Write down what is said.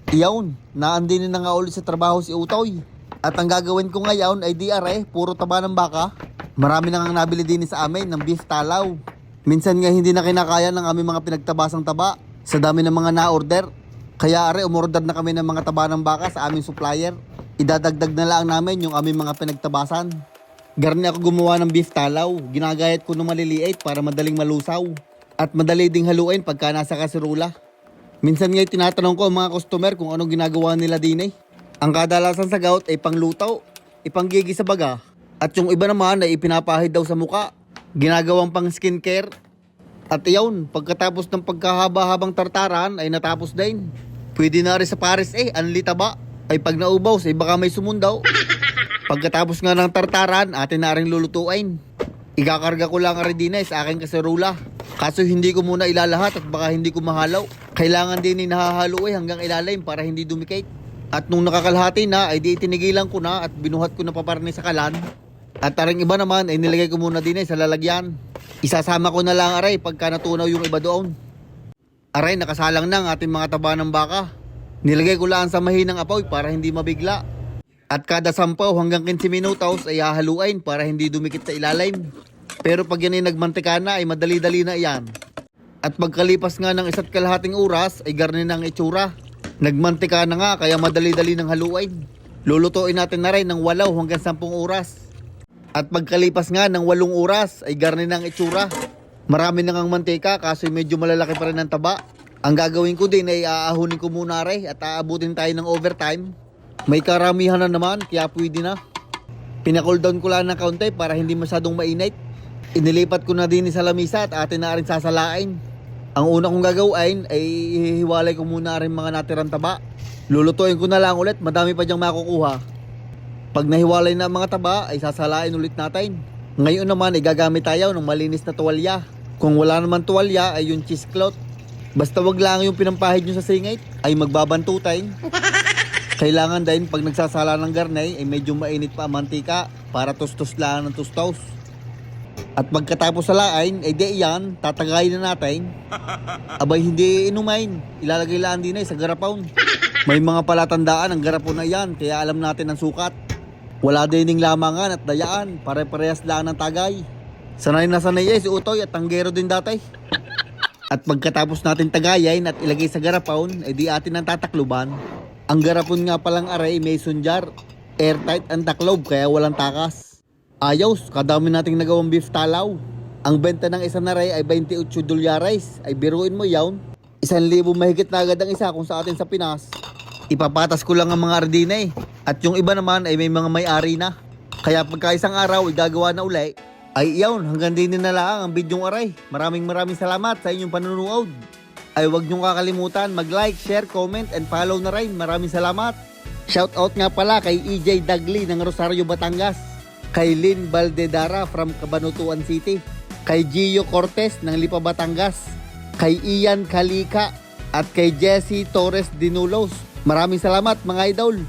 Iyawn, naandinin na nga ulit sa trabaho si Utoy. At ang gagawin ko ngayon ay puro taba ng baka. Marami na nga nabili din sa amin ng beef talaw. Minsan nga hindi na kinakaya ng aming mga pinagtabasang taba sa dami ng mga na-order. Kaya umorder na kami ng mga taba ng baka sa aming supplier. Idadagdag na lang namin yung aming mga pinagtabasan. Garni ako gumawa ng beef talaw. Ginagayat ko ng maliliit para madaling malusaw. At madali ding haluin pagka nasa kaserula. Minsan nga tinatanong ko ang mga customer kung anong ginagawa nila din eh. Ang kadalasan sa gout ay panglutaw, ipanggigi sa baga, at yung iba naman ay ipinapahid daw sa muka, ginagawang pang skincare. At iyon, pagkatapos ng pagkahaba-habang tartaran ay natapos din. Pwede na rin sa pares anli taba, ay pag naubaw ay baka may sumundaw. Pagkatapos nga ng tartaran, atin na rin lulutuin. Ikakarga ko lang rin din sa aking kaserula. Kaso hindi ko muna ilalahat at baka hindi ko mahalaw. Kailangan din nahahalo hanggang ilalim para hindi dumikit. At nung nakakalahati na ay di itinigilan ko na at binuhat ko na paparni sa kalan. At taring iba naman ay nilagay ko muna din sa lalagyan. Isasama ko na lang pagka natunaw yung iba doon. Nakasalang na ang ating mga taba ng baka. Nilagay ko lang sa mahinang apoy para hindi mabigla. At kada 10 hanggang 15 minutos ay hahaluin para hindi dumikit sa ilalim. Pero pag yan ay nagmantika na ay madali-dali na iyan. At pagkalipas nga ng 1.5 oras ay garni ng itsura. Nagmantika na nga kaya madali-dali ng haluin. Lulutuin natin na rin ng 8 hanggang 10 oras. At pagkalipas nga ng 8 oras ay garni ng itsura. Marami na ngang mantika kaso medyo malalaki pa rin ang taba. Ang gagawin ko din ay aahunin ko muna at aabutin tayo ng overtime. May karamihan na naman kaya pwede na. Pinacool down ko lang ng kaunti para hindi masyadong mainit. Inilipat ko na din sa lamisa at atin na rin sasalain. Ang una kong gagawin ay hihiwalay ko muna rin mga natirang taba. Lulutuin ko na lang ulit, madami pa diyang makukuha. Pag nahiwalay na ang mga taba ay sasalain ulit natin. Ngayon naman ay gagamit tayo ng malinis na tuwalya. Kung wala naman tuwalya ay yung cheesecloth. Basta wag lang yung pinampahid nyo sa singit ay magbabantutin. Kailangan din pag nagsasala ng garnay ay medyo mainit pa ang mantika para tustos lang ng tustos. At pagkatapos salain ay iyan, tatagayin na natin. Abay hindi inumain, ilalagay lang din sa garapon. May mga palatandaan ang garapon na yan kaya alam natin ang sukat. Wala din lamangan at dayaan, pare-parehas lang ng tagay. Sanay na sanay si Utoy at tanggero din dati. At pagkatapos natin tagayin at ilagay sa garapon ay di atin ang tatakluban. Ang garapon nga palang mason jar, airtight ang taklob kaya walang takas. Ayos, kadami nating nagawang beef talaw. Ang benta ng isang naray ay $28 ay biruin mo yawn. 1,000 mahigit na agad ang isa kung sa atin sa Pinas. Ipapatas ko lang ang mga ardina at yung iba naman ay may mga may-ari na. Kaya pagka isang araw ay gagawa na uli. Ay iyawn, hanggang din na lang ang bidyong aray. Maraming salamat sa inyong panunood. Ay huwag niyong kakalimutan mag-like, share, comment, and follow na rin. Maraming salamat. Shoutout nga pala kay EJ Dagli ng Rosario, Batangas. Kay Lynn Valdedara from Cabanatuan City. Kay Gio Cortez ng Lipa, Batangas. Kay Ian Kalika at kay Jesse Torres Dinulos. Maraming salamat mga idol.